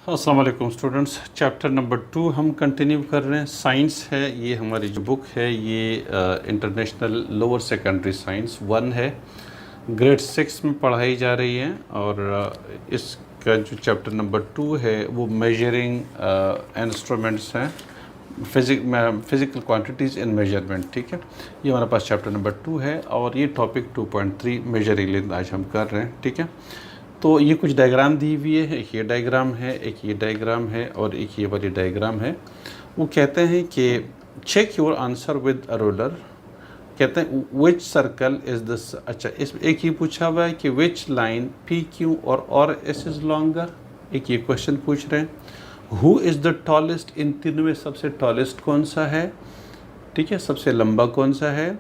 अस्सलाम वालेकुम students. Chapter number 2 हम कंटिन्यू कर रहे हैं। साइंस है, ये हमारी जो बुक है ये इंटरनेशनल लोअर सेकेंडरी साइंस 1 है, ग्रेड 6 में पढ़ाई जा रही है। और इसका जो चैप्टर नंबर 2 है वो मेजरिंग इंस्ट्रूमेंट्स हैं, फिज़िकल क्वांटिटीज़ इन मेजरमेंट। ठीक है, ये हमारे पास चैप्टर नंबर 2 है और ये टॉपिक 2.3 मेजरिंग लेंथ आज हम कर रहे हैं। ठीक है, तो ये कुछ डायग्राम दी हुई है, एक ये डायग्राम है, एक ये डायग्राम है और एक ये वाली डायग्राम है। वो कहते हैं कि check your answer with a ruler. कहते हैं विच सर्कल इज दिस। अच्छा, इस एक ये पूछा हुआ है कि विच लाइन पी क्यू और एस इज लॉन्गर। एक ये क्वेश्चन पूछ रहे हैं। हु इज़ द टॉलेस्ट, इन तीनों में सबसे टॉलेस्ट कौन सा है। ठीक है, सबसे लंबा कौन सा है।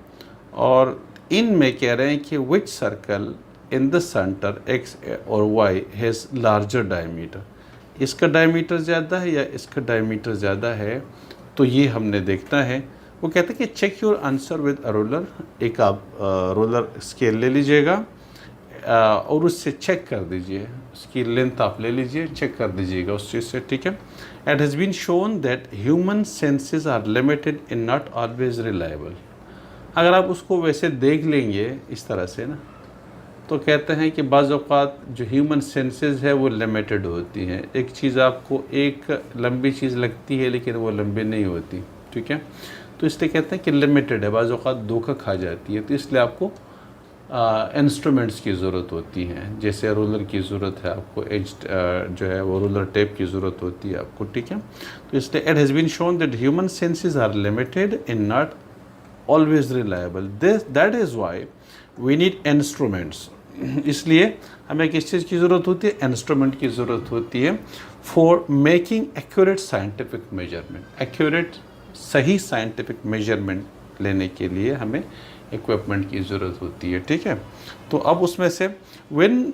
और इनमें कह रहे हैं कि which circle in the centre X और वाई हैज़ लार्जर डायमीटर। इसका डायमीटर ज़्यादा है या इसका डायमीटर ज़्यादा है, तो ये हमने देखना है। वो कहते हैं कि check your answer with a ruler. एक आप रूलर स्केल ले लीजिएगा और उससे चेक कर दीजिए, उसकी लेंथ आप ले लीजिए, चेक कर दीजिएगा उस चीज़ से। ठीक है, it has been shown that human senses are limited in not always reliable. अगर आप उसको वैसे देख लेंगे इस तरह से ना, तो कहते हैं कि बाज़ औक़ात जो ह्यूमन सेंसेस है वो लिमिटेड होती हैं। एक चीज़ आपको एक लंबी चीज़ लगती है लेकिन वो लंबी नहीं होती। ठीक है, तो इसलिए कहते हैं कि लिमिटेड है, बाज़ औक़ात धोखा खा जाती है। तो इसलिए आपको इंस्ट्रूमेंट्स की ज़रूरत होती हैं, जैसे रूलर की ज़रूरत है आपको, एज जो है वो रूलर टेप की ज़रूरत होती है आपको। ठीक है, तो इसलिए it has been shown that human senses are limited in not always reliable, that is why we need instruments. इसलिए हमें किस चीज़ की ज़रूरत होती है, इंस्ट्रूमेंट की ज़रूरत होती है for making accurate scientific measurement. Accurate सही साइंटिफिक मेजरमेंट लेने के लिए हमें इक्विपमेंट की ज़रूरत होती है। ठीक है, तो अब उसमें से when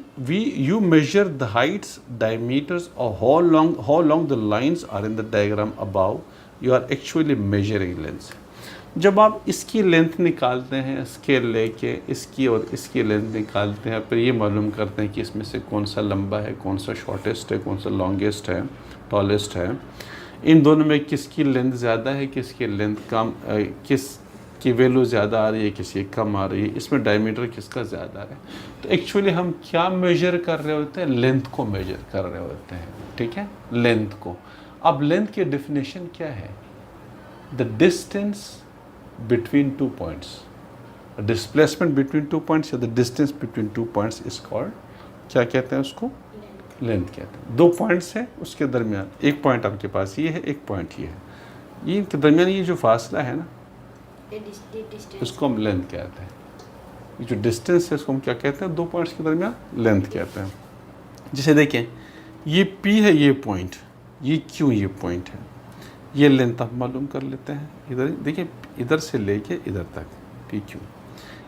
you measure the heights, diameters और how long the lines are in the diagram above, you are actually measuring length. जब आप इसकी लेंथ निकालते हैं, स्केल लेके इसकी और इसकी लेंथ निकालते हैं, फिर ये मालूम करते हैं कि इसमें से कौन सा लंबा है, कौन सा शॉर्टेस्ट है, कौन सा लॉन्गेस्ट है, टॉलेस्ट है। इन दोनों में किसकी लेंथ ज़्यादा है, किसकी लेंथ कम, किसकी वैल्यू ज़्यादा आ रही है, किसकी कम आ रही है, इसमें डायमीटर किसका ज़्यादा है। तो एक्चुअली हम क्या मेजर कर रहे होते हैं, लेंथ को मेजर कर रहे होते हैं। ठीक है, लेंथ को। अब लेंथ की डेफिनेशन क्या है, the distance between two points, a displacement between 2 points या the distance between 2 points is called, क्या कहते हैं उसको, लेंथ कहते हैं। 2 पॉइंट्स हैं उसके दरमियान, एक पॉइंट आपके पास ये है, एक पॉइंट ये है, ये के दरमियान ये जो फासला है ना, उसको हम लेंथ कहते हैं। ये जो डिस्टेंस है उसको हम क्या कहते हैं, 2 पॉइंट्स के दरमियान लेंथ कहते हैं। जैसे देखें, ये P है, ये पॉइंट, ये Q, ये पॉइंट है, ये लेंथ आप मालूम कर लेते हैं। इधर देखिए, इधर से लेके इधर तक पी क्यू।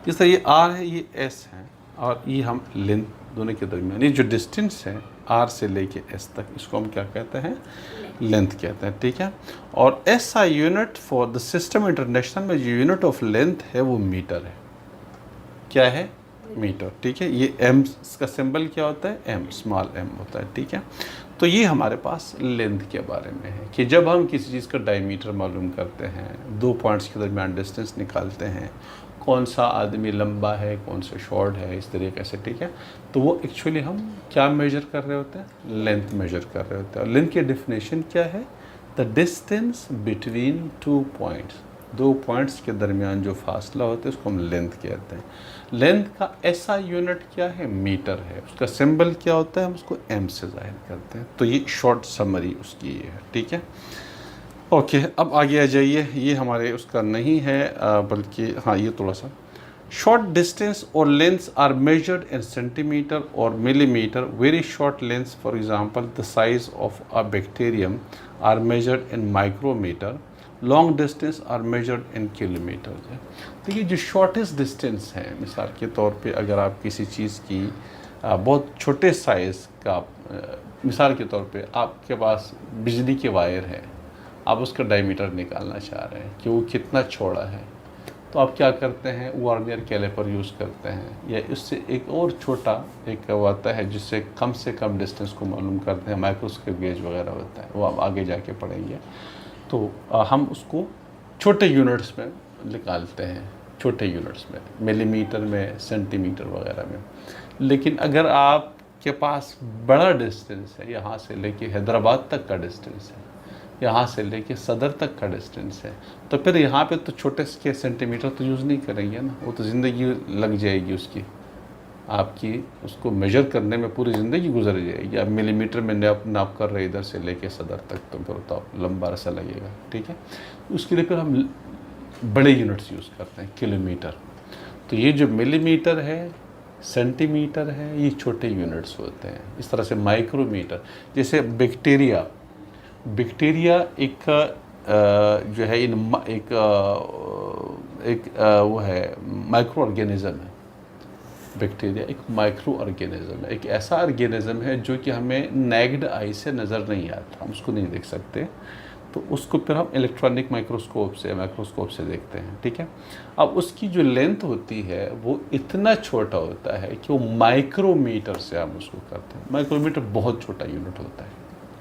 इस तरह ये आर है, ये एस है, और ये हम लेंथ दोनों के दरमियान, ये जो डिस्टेंस है आर से लेके एस तक, इसको हम क्या कहते हैं, लेंथ कहते हैं। ठीक है, और S I unit for the system international में जो यूनिट ऑफ लेंथ है वो मीटर है। क्या है, मीटर। ठीक है, ये एम का सिंबल क्या होता है, एम, स्मॉल एम होता है। ठीक है, तो ये हमारे पास लेंथ के बारे में है कि जब हम किसी चीज़ का डायमीटर मालूम करते हैं, 2 पॉइंट्स के दरमियान डिस्टेंस निकालते हैं, कौन सा आदमी लंबा है, कौन सा शॉर्ट है, इस तरीके से। ठीक है, तो वो एक्चुअली हम क्या मेजर कर रहे होते हैं, लेंथ मेजर कर रहे होते हैं। और लेंथ की डेफिनेशन क्या है, the distance between 2 points, 2 points के दरमियान जो फासला होता है उसको हम लेंथ कहते हैं। लेंथ का ऐसा यूनिट क्या है, मीटर है। उसका सिंबल क्या होता है, हम उसको एम से जाहिर करते हैं। तो ये शॉर्ट समरी उसकी ये है। ठीक है, ओके, अब आगे आ जाइए। ये हमारे उसका नहीं है, बल्कि हाँ, ये थोड़ा सा शॉर्ट डिस्टेंस और lengths are measured in centimetre और millimetre. Very short lengths, for example the size of a bacterium, are measured in micrometre. Long distance are measured in kilometre. तो ये जो शॉर्टेस्ट डिस्टेंस है, मिसाल के तौर पे अगर आप किसी चीज़ की बहुत छोटे साइज़ का, मिसाल के तौर पे आपके पास बिजली के वायर है, आप उसका डायमीटर निकालना चाह रहे हैं कि वो कितना चौड़ा है, तो आप क्या करते हैं, वर्नियर कैलिपर यूज़ करते हैं, या इससे एक और छोटा एक आता है जिससे कम से कम डिस्टेंस को मालूम करते हैं, माइक्रोस्कोप गेज वगैरह होता है, वो आप आगे जाके पढ़ेंगे। तो हम उसको छोटे यूनिट्स में निकालते हैं, छोटे यूनिट्स में, मिलीमीटर में, सेंटीमीटर वगैरह में। लेकिन अगर आपके पास बड़ा डिस्टेंस है, यहाँ से लेके हैदराबाद तक का डिस्टेंस है, यहाँ से लेके सदर तक का डिस्टेंस है, तो फिर यहाँ पे तो छोटे के सेंटीमीटर तो यूज़ नहीं करेंगे ना, वो तो ज़िंदगी लग जाएगी उसकी, आपकी उसको मेजर करने में पूरी ज़िंदगी गुजर जाएगी। अब मिलीमीटर में नाप कर रहे इधर से लेके सदर तक, तो फिर तो लंबा अरसा लगेगा, ठीक है। उसके लिए फिर हम बड़े यूनिट्स यूज़ करते हैं, किलोमीटर। तो ये जो मिलीमीटर है, सेंटीमीटर है, ये छोटे यूनिट्स होते हैं। इस तरह से माइक्रोमीटर, जैसे बैक्टीरिया एक जो है एक वो है माइक्रो ऑर्गेनिज़म है। बैक्टीरिया एक माइक्रो ऑर्गेनिज़म है, एक ऐसा ऑर्गेनिज़म है जो कि हमें नेक्ड आई से नज़र नहीं आता, हम उसको नहीं देख सकते, तो उसको फिर हम इलेक्ट्रॉनिक माइक्रोस्कोप से देखते हैं, ठीक है। अब उसकी जो लेंथ होती है वो इतना छोटा होता है कि वो माइक्रोमीटर से हम उसको करते हैं। माइक्रोमीटर बहुत छोटा यूनिट होता है,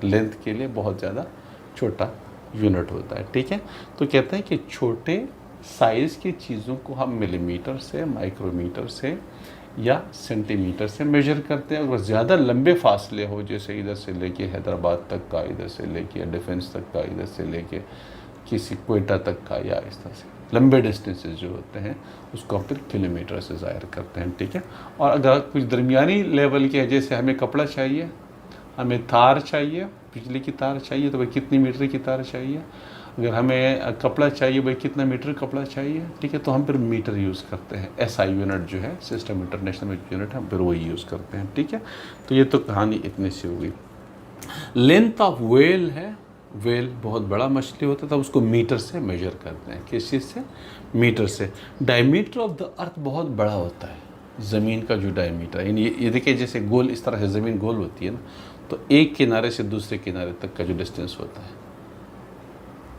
लेंथ के लिए बहुत ज़्यादा छोटा यूनिट होता है, ठीक है। तो कहते हैं कि छोटे साइज़ की चीज़ों को हम मिलीमीटर से, माइक्रोमीटर से या सेंटीमीटर से मेजर करते हैं। अगर ज़्यादा लंबे फासले हो, जैसे इधर से लेके हैदराबाद तक का, इधर से लेके डिफेंस तक का, इधर से लेके किसी कोयटा तक का, या इस तरह से लंबे डिस्टेंसेस जो होते हैं उसको हम फिर किलोमीटर से ज़ाहिर करते हैं, ठीक है। और अगर कुछ दरमियानी लेवल के, जैसे हमें कपड़ा चाहिए, हमें तार चाहिए, बिजली की तार चाहिए, तो भाई कितनी मीटर की तार चाहिए। अगर हमें कपड़ा चाहिए, भाई कितना मीटर कपड़ा चाहिए, ठीक है, तो हम फिर मीटर यूज़ करते हैं। SI यूनिट जो है, सिस्टम इंटरनेशनल यूनिट, हम फिर वही यूज़ करते हैं, ठीक है। तो ये तो कहानी इतनी सी हो गई। लेंथ ऑफ व्हेल है, व्हेल बहुत बड़ा मछली होता है, तब उसको मीटर से मेजर करते हैं। किस चीज़ से? मीटर से। डायमीटर ऑफ द अर्थ बहुत बड़ा होता है, ज़मीन का जो डायमीटर है, यानी ये देखिए जैसे गोल, इस तरह से ज़मीन गोल होती है ना, तो एक किनारे से दूसरे किनारे तक का जो डिस्टेंस होता है,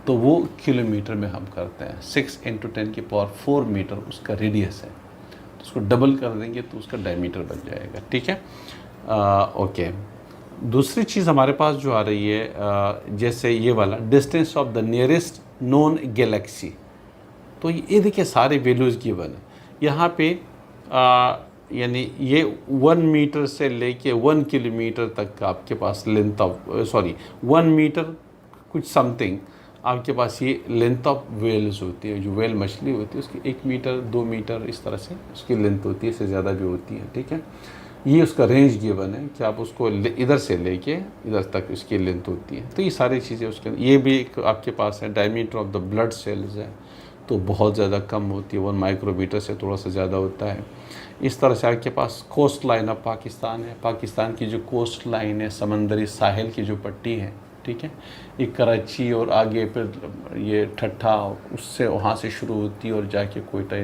तो वो किलोमीटर में हम करते हैं। 6 × 10⁴ मीटर उसका रेडियस है, तो उसको डबल कर देंगे तो उसका डायमीटर बन जाएगा, ठीक है। ओके, दूसरी चीज़ हमारे पास जो आ रही है, जैसे ये वाला distance of the nearest known Galaxy, तो ये देखिए सारे वैल्यूज़ गिवन है यहाँ पे। यानी ये 1 मीटर से लेके 1 किलोमीटर तक का आपके पास लेंथ ऑफ 1 मीटर कुछ समथिंग आपके पास ये लेंथ ऑफ वेल्स होती है। जो वेल मछली होती है उसकी 1 मीटर 2 मीटर इस तरह से उसकी लेंथ होती है, इससे ज़्यादा भी होती है, ठीक है। ये उसका रेंज गिवन है कि आप उसको इधर से लेके इधर तक इसकी लेंथ होती है। तो ये सारी चीज़ें उसके, ये भी एक आपके पास है। Diameter of the blood cells है तो बहुत ज़्यादा कम होती है, 1 माइक्रोमीटर से थोड़ा सा ज़्यादा होता है। इस तरह से आपके पास कोस्ट लाइन ऑफ पाकिस्तान है। पाकिस्तान की जो कोस्ट लाइन है, समंदरी साहिल की जो पट्टी है, ठीक है, ये कराची और आगे फिर ये ठट्ठा, उससे वहाँ से शुरू होती है और जाके कोयटा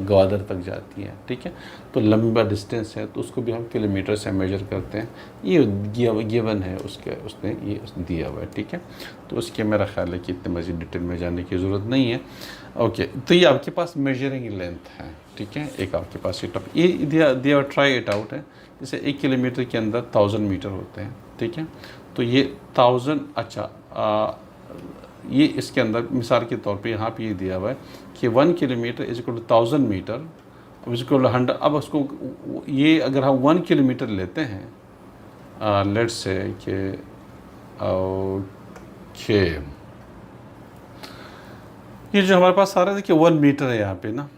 ग्वादर तक जाती है, ठीक है। तो लंबा डिस्टेंस है तो उसको भी हम किलोमीटर से मेजर करते हैं। ये गिवन है उसने ये दिया हुआ है, ठीक है। तो उसके मेरा ख्याल है कि इतने मज़ीद डिटेल में जाने की ज़रूरत नहीं है। ओके, तो ये आपके पास मेजरिंग लेंथ है, ठीक है। एक आपके पास ये दिया ट्राई इट आउट है। जैसे 1 किलोमीटर के अंदर 1000 मीटर होते हैं, ठीक है। तो ये 1000, अच्छा ये इसके अंदर मिसाल के तौर पे यहाँ पे ये दिया हुआ है कि 1 kilometre is equal to 1000 metre is equal to 100। अब उसको ये अगर हम 1 किलोमीटर लेते हैं, लेट्स से कि ओके, ये जो हमारे पास सारा देखिए 1 मीटर है यहाँ पे ना,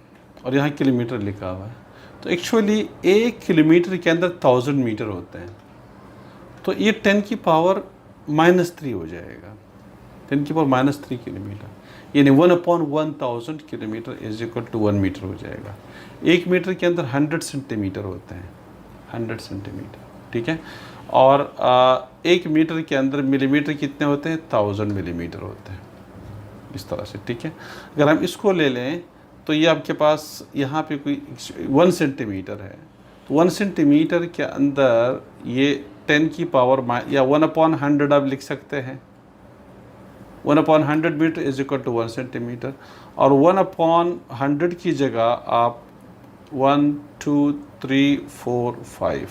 और यहाँ किलोमीटर लिखा हुआ है। तो एक्चुअली 1 किलोमीटर के अंदर 1000 मीटर होते हैं, तो ये 10 की पावर -3 हो जाएगा, 10 की पावर -3 किलोमीटर, यानी 1/1000 kilometre is equal to 1 metre हो जाएगा। 1 मीटर के अंदर 100 सेंटीमीटर होते हैं, 100 सेंटीमीटर, ठीक है। और 1 मीटर के अंदर मिलीमीटर कितने होते हैं? 1000 मिलीमीटर होते हैं, इस तरह से, ठीक है। अगर हम इसको ले लें तो ये आपके पास यहाँ पे कोई 1 सेंटीमीटर है, तो 1 सेंटीमीटर के अंदर ये 10 की पावर या 1/100 आप लिख सकते हैं। 1/100 metre is equal to 1 centimetre, और 1/100 की जगह आप 1 2 3 4 5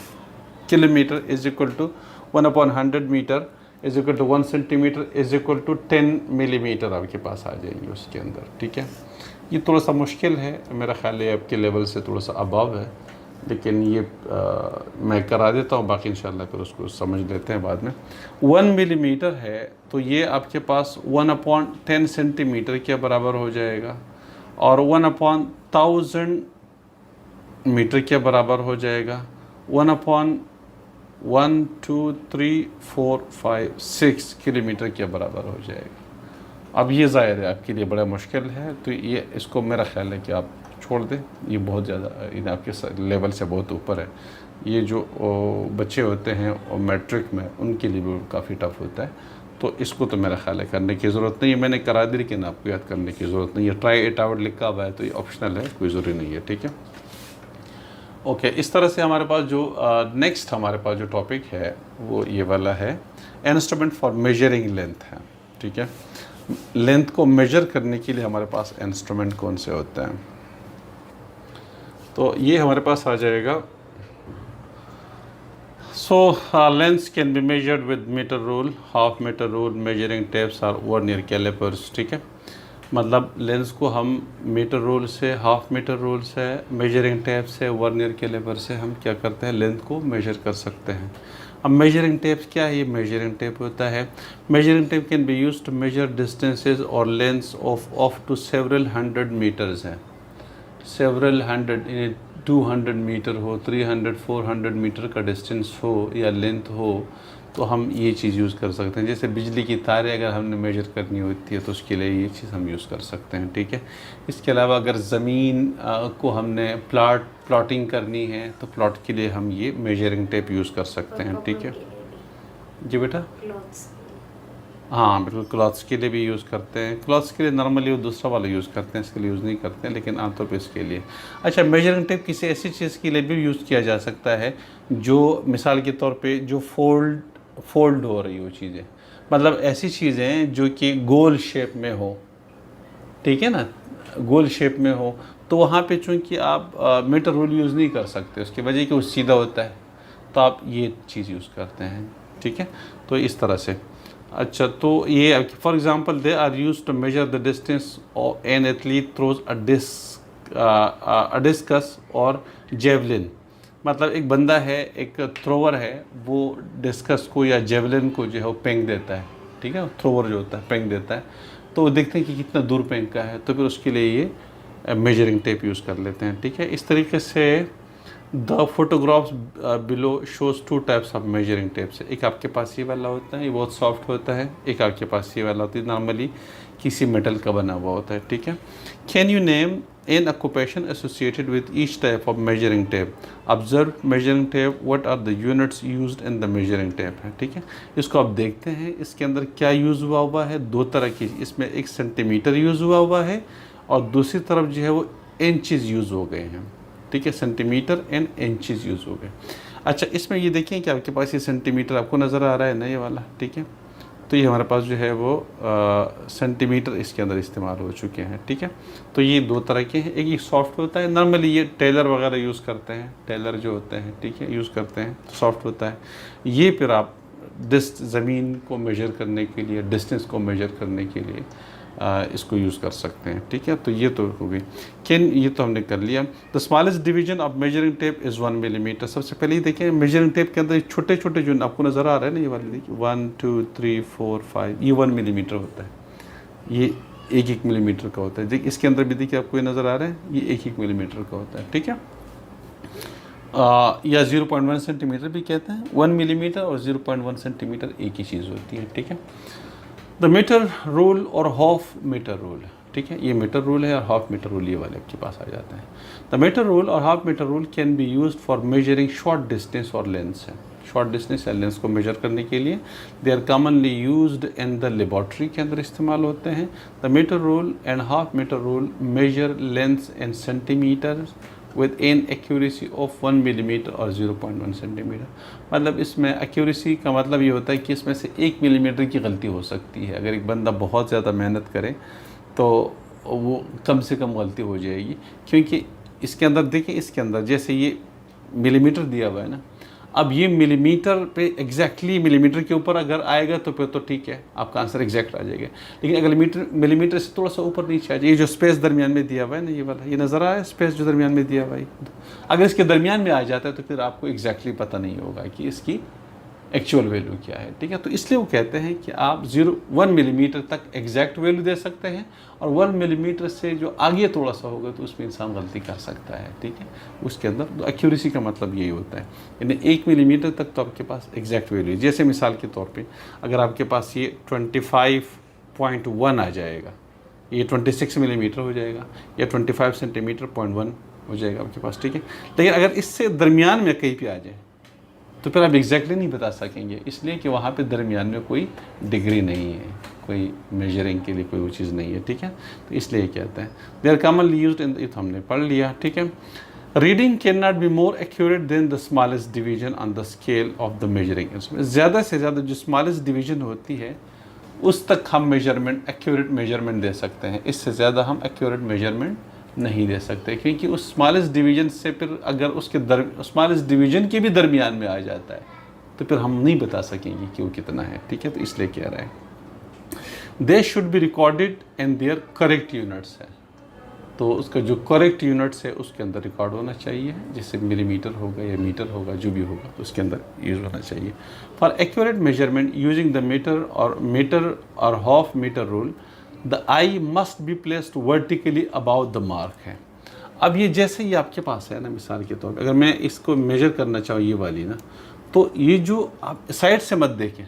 kilometre is equal to 1/100 metre is equal to 1 centimetre is equal to 10 millimetre आपके पास आ जाएंगे उसके अंदर, ठीक है। ये थोड़ा सा मुश्किल है, मेरा ख्याल है आपके लेवल से थोड़ा सा अबव है, लेकिन ये मैं करा देता हूँ, बाकी इंशाल्लाह फिर उसको समझ लेते हैं बाद में। 1 मिलीमीटर है तो ये आपके पास 1/10 सेंटीमीटर के बराबर हो जाएगा, और 1/1000 मीटर के बराबर हो जाएगा, 1/1 2 3 4 5 6 किलोमीटर के बराबर हो जाएगा। अब ये ज़ाहिर है आपके लिए बड़ा मुश्किल है, तो ये इसको मेरा ख्याल है कि आप छोड़ दें, ये बहुत ज़्यादा इन आपके लेवल से बहुत ऊपर है। ये जो बच्चे होते हैं और मैट्रिक में, उनके लिए भी काफ़ी टफ होता है, तो इसको तो मेरा ख्याल है करने की ज़रूरत नहीं है। मैंने करा दी, लेकिन आपको याद करने की ज़रूरत नहीं है। ट्राई इट आउट लिखा हुआ है तो ये ऑप्शनल है, कोई ज़रूरी नहीं है, ठीक है। ओके, इस तरह से हमारे पास जो नेक्स्ट हमारे पास जो टॉपिक है वो ये वाला है, इंस्ट्रूमेंट फॉर मेजरिंग लेंथ है, ठीक है। लेंथ को मेजर करने के लिए हमारे पास इंस्ट्रूमेंट कौन से होते हैं, तो ये हमारे पास आ जाएगा। So lengths can be measured with metre rule, half metre rule, measuring tapes और वर्नियर कैलिपर्स, ठीक है। मतलब लेंस को हम मीटर रूल से, हाफ मीटर रूल से, मेजरिंग टेप से, वर्नियर कैलिपर से हम क्या करते हैं, लेंथ को मेजर कर सकते हैं। अब मेजरिंग टेप्स क्या है, ये मेजरिंग टेप होता है। Measuring tape can be used to measure distances और lengths of to several 100 metres हैं। सेवरल 100 200 मीटर हो, 300 400 मीटर का डिस्टेंस हो या लेंथ हो, तो हम ये चीज़ यूज़ कर सकते हैं। जैसे बिजली की तारें अगर हमने मेजर करनी होती है तो उसके लिए ये चीज़ हम यूज़ कर सकते हैं, ठीक है। इसके अलावा अगर ज़मीन को हमने प्लॉटिंग करनी है तो प्लॉट के लिए हम ये मेजरिंग टेप यूज़ कर सकते हैं, ठीक है जी बेटा। हाँ बिल्कुल, क्लॉथ्स के लिए भी यूज़ करते हैं। क्लॉथ्स के लिए नॉर्मली वो दूसरा वाला यूज़ करते हैं, इसके लिए यूज़ नहीं करते हैं, लेकिन आमतौर पर इसके लिए। अच्छा, मेजरिंग टेप किसी ऐसी चीज़ के लिए भी यूज़ किया जा सकता है जो मिसाल के तौर पे जो फोल्ड हो रही हो चीज़ें, मतलब ऐसी चीज़ें जो कि गोल शेप में हो, ठीक है ना, गोल शेप में हो, तो वहाँ पे चूँकि आप मीटर रूल यूज़ नहीं कर सकते, उसकी वजह कि वो सीधा होता है, तो आप ये चीज़ यूज़ करते हैं, ठीक है। तो इस तरह से। अच्छा, तो ये for example they are used to measure the distance an athlete throws a discus और जेवलिन। मतलब एक बंदा है, एक थ्रोवर है, वो डिस्कस को या जेवलिन को जो है वो फेंक देता है, ठीक है। थ्रोवर जो होता है फेंक देता है, तो वो देखते हैं कि कितना दूर फेंका है, तो फिर उसके लिए ये मेजरिंग टेप यूज़ कर लेते हैं, ठीक है। इस तरीके से the photographs below shows 2 types of measuring tapes. एक आपके पास ये वाला होता है, ये बहुत सॉफ्ट होता है। एक आपके पास ये वाला होता है, नॉर्मली किसी मेटल का बना हुआ होता है, ठीक है। Can you name an occupation associated with each type of measuring tape? Observe measuring tape, what are the units used in the measuring tape है, ठीक है। इसको आप देखते हैं, इसके अंदर क्या यूज़ हुआ है, दो तरह की, इसमें एक सेंटीमीटर यूज़ हुआ है और दूसरी तरफ जो है वो इंचेस यूज़ हो गए हैं, ठीक है। सेंटीमीटर एंड इंचेस यूज़ हो गए। अच्छा, इसमें ये देखें कि आपके पास ये सेंटीमीटर आपको नज़र आ रहा है ना, ये वाला, ठीक है। तो ये हमारे पास जो है वो सेंटीमीटर इसके अंदर इस्तेमाल हो चुके हैं, ठीक है। तो ये दो तरह के हैं, एक ये सॉफ्ट होता है, नॉर्मली ये टेलर वगैरह यूज़ करते हैं, टेलर जो होते हैं, ठीक है, यूज़ करते हैं, सॉफ्ट होता है। ये फिर आप ज़मीन को मेजर करने के लिए, डिस्टेंस को मेजर करने के लिए इसको यूज़ कर सकते हैं, ठीक है। तो ये तो हो गई। ये तो हमने कर लिया। The smallest division of measuring tape is 1 millimetre. सबसे पहले ये देखें, मेजरिंग टेप के अंदर छोटे छोटे जो आपको नज़र आ रहा है ना, ये वाले देखिए 1 2 3 4 5, ये 1 मिलीमीटर होता है, ये 1 मिलीमीटर का होता है। देखिए इसके अंदर भी देखिए आपको ये नज़र आ रहा है, ये 1 मिलीमीटर का होता है, ठीक है। या 0.1 सेंटीमीटर भी कहते हैं। 1 मिलीमीटर और 0.1 सेंटीमीटर एक ही चीज़ होती है, ठीक है। द मीटर रूल और हाफ मीटर रूल, ठीक है, ये मीटर रूल है और हाफ मीटर रूल ये वाले आपके पास आ जाते हैं। द मीटर रूल और half metre rule can be used for measuring short distance और लेंस है, शॉर्ट डिस्टेंस या लेंस को मेजर करने के लिए। They are commonly used in the laboratory के अंदर इस्तेमाल होते हैं। The metre rule and half metre rule measure lengths in centimetre with an accuracy of 1 millimetre और 0.1 सेंटीमीटर। मतलब इसमें एक्यूरेसी का मतलब ये होता है कि इसमें से 1 मिलीमीटर की गलती हो सकती है। अगर एक बंदा बहुत ज़्यादा मेहनत करे तो वो कम से कम गलती हो जाएगी, क्योंकि इसके अंदर देखिए, इसके अंदर जैसे ये मिलीमीटर दिया हुआ है ना, अब ये मिलीमीटर पे एग्जैक्टली मिलीमीटर के ऊपर अगर आएगा तो फिर तो ठीक है, आपका आंसर एग्जैक्ट आ जाएगा। लेकिन अगर मिलीमीटर से थोड़ा सा ऊपर नीचे आ जाए, ये जो स्पेस दरमियान में दिया हुआ है ना, ये वाला, ये नज़र आया स्पेस जो दरमियान में दिया हुआ है, अगर इसके दरमियान में आ जाता है तो फिर आपको एग्जैक्टली पता नहीं होगा कि इसकी एक्चुअल वैल्यू क्या है। ठीक है, तो इसलिए वो कहते हैं कि आप 1 मिलीमीटर तक एग्जैक्ट वैल्यू दे सकते हैं, और 1 मिलीमीटर से जो आगे थोड़ा सा होगा तो उसमें इंसान गलती कर सकता है। ठीक है, उसके अंदर तो एक्यूरेसी का मतलब यही होता है, यानी 1 मिलीमीटर तक तो आपके पास एग्जैक्ट वैल्यू है। जैसे मिसाल के तौर पे अगर आपके पास ये 25.1 आ जाएगा, ये 26 मिलीमीटर हो जाएगा, या 25 सेंटीमीटर 0.1 हो जाएगा आपके पास। ठीक है, लेकिन अगर इससे दरमियान में कहीं पे आ जाए तो फिर आप एग्जैक्टली नहीं बता सकेंगे, इसलिए कि वहाँ पे दरमियान में कोई डिग्री नहीं है, कोई मेजरिंग के लिए कोई वो चीज़ नहीं है। ठीक है, तो इसलिए कहते हैं they are commonly used in, ये तो हमने पढ़ लिया। ठीक है, reading can not be more accurate than the smallest division on the scale of the measuring instrument. ज़्यादा से ज़्यादा जो स्मॉलेस्ट डिवीजन होती है उस तक हम मेजरमेंट, एक्यूरेट मेजरमेंट दे सकते हैं, इससे ज़्यादा हम एक्यूरेट मेजरमेंट नहीं दे सकते, क्योंकि उस स्मॉलेस्ट डिवीजन से फिर अगर उसके स्मॉलेस्ट डिवीजन के भी दरमियान में आ जाता है तो फिर हम नहीं बता सकेंगे कि वो कितना है। ठीक है, तो इसलिए कह रहे हैं they should be recorded in their correct units है, तो उसका जो करेक्ट यूनिट्स है उसके अंदर रिकॉर्ड होना चाहिए, जैसे मिलीमीटर होगा या मीटर होगा, जो भी होगा तो उसके अंदर यूज होना चाहिए। For accurate measurement using the metre और half metre rule, the eye must be placed vertically about the mark है। अब ये जैसे ही आपके पास है ना, मिसाल के तौर पर अगर मैं इसको मेजर करना चाहूँ ये वाली ना, तो ये जो आप साइड से मत देखें,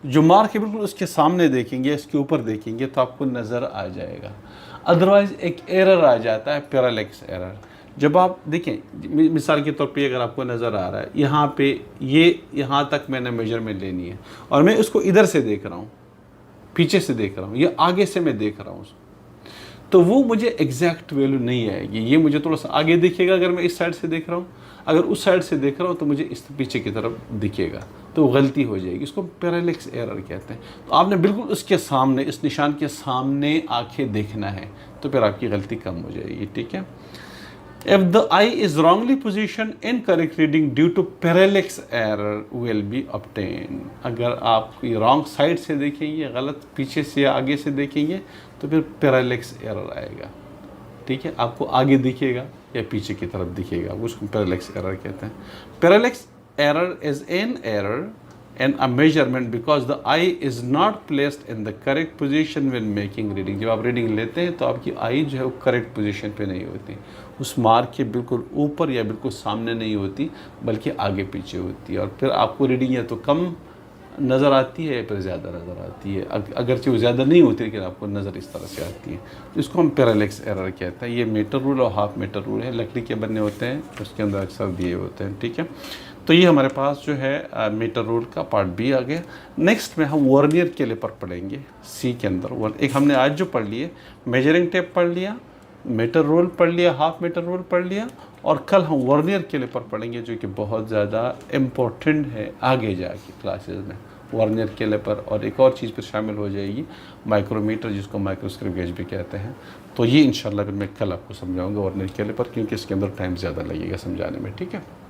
जो मार्क है बिल्कुल उसके सामने देखेंगे, इसके ऊपर देखेंगे तो आपको नज़र आ जाएगा। अदरवाइज़ एक एरर आ जाता है, पैरालेक्स एरर। जब आप देखें मिसाल के तौर पे अगर आपको नज़र आ रहा है यहाँ पे, ये यहाँ तक मैंने मेजरमेंट लेनी है और मैं उसको इधर से देख रहा हूँ, पीछे से देख रहा हूँ या आगे से मैं देख रहा हूँ, तो वो मुझे एग्जैक्ट वैल्यू नहीं आएगी। ये मुझे थोड़ा सा आगे दिखेगा अगर मैं इस साइड से देख रहा हूँ, अगर उस साइड से देख रहा हूँ तो मुझे इस पीछे की तरफ दिखेगा, तो गलती हो जाएगी। इसको पैरालेक्स एरर कहते हैं। तो आपने बिल्कुल उसके सामने, इस निशान के सामने आके देखना है, तो फिर आपकी गलती कम हो जाएगी। ठीक है, If the eye is wrongly positioned, incorrect reading due to parallax error will be obtained. अगर आप रॉन्ग साइड से देखेंगे, गलत पीछे से या आगे से देखेंगे तो फिर पैरालेक्स एरर आएगा। ठीक है, आपको आगे दिखेगा या पीछे की तरफ दिखेगा, उसको पैरालेक्स एरर कहते हैं। Parallax error is an error and a measurement because the eye is not placed in the correct position when making reading। जब आप रीडिंग लेते हैं तो आपकी आई जो है वो करेक्ट पोजीशन पे नहीं होती, उस मार्क के बिल्कुल ऊपर या बिल्कुल सामने नहीं होती, बल्कि आगे पीछे होती है, और फिर आपको रीडिंग या तो कम नज़र आती है या फिर ज़्यादा नज़र आती है। अगरचे वो ज़्यादा नहीं होती लेकिन आपको नज़र इस तरह से आती है, तो इसको हम पैरालेक्स एरर कहते हैं। ये मीटर रूल और हाफ मीटर रूल है, लकड़ी के बने होते हैं, उसके अंदर अक्सर दिए होते हैं। ठीक है, तो ये हमारे पास जो है मीटर रूल का पार्ट बी आ गया। नेक्स्ट में हम वर्नियर कैलिपर पढ़ेंगे सी के अंदर। एक हमने आज जो पढ़ लिए, मेजरिंग टेप पढ़ लिया, मीटर रूल पढ़ लिया, हाफ मीटर रूल पढ़ लिया, और कल हम वर्नियर कैलिपर पढ़ेंगे जो कि बहुत ज़्यादा इम्पोर्टेंट है आगे जाके क्लासेस में। वर्नियर कैलिपर और एक और चीज़ पर शामिल हो जाएगी, माइक्रोमीटर, जिसको माइक्रोस्कोप गेज भी कहते हैं। तो ये इंशाल्लाह फिर मैं कल आपको समझाऊंगा वर्नियर कैलिपर, क्योंकि इसके अंदर टाइम ज़्यादा लगेगा समझाने में। ठीक है।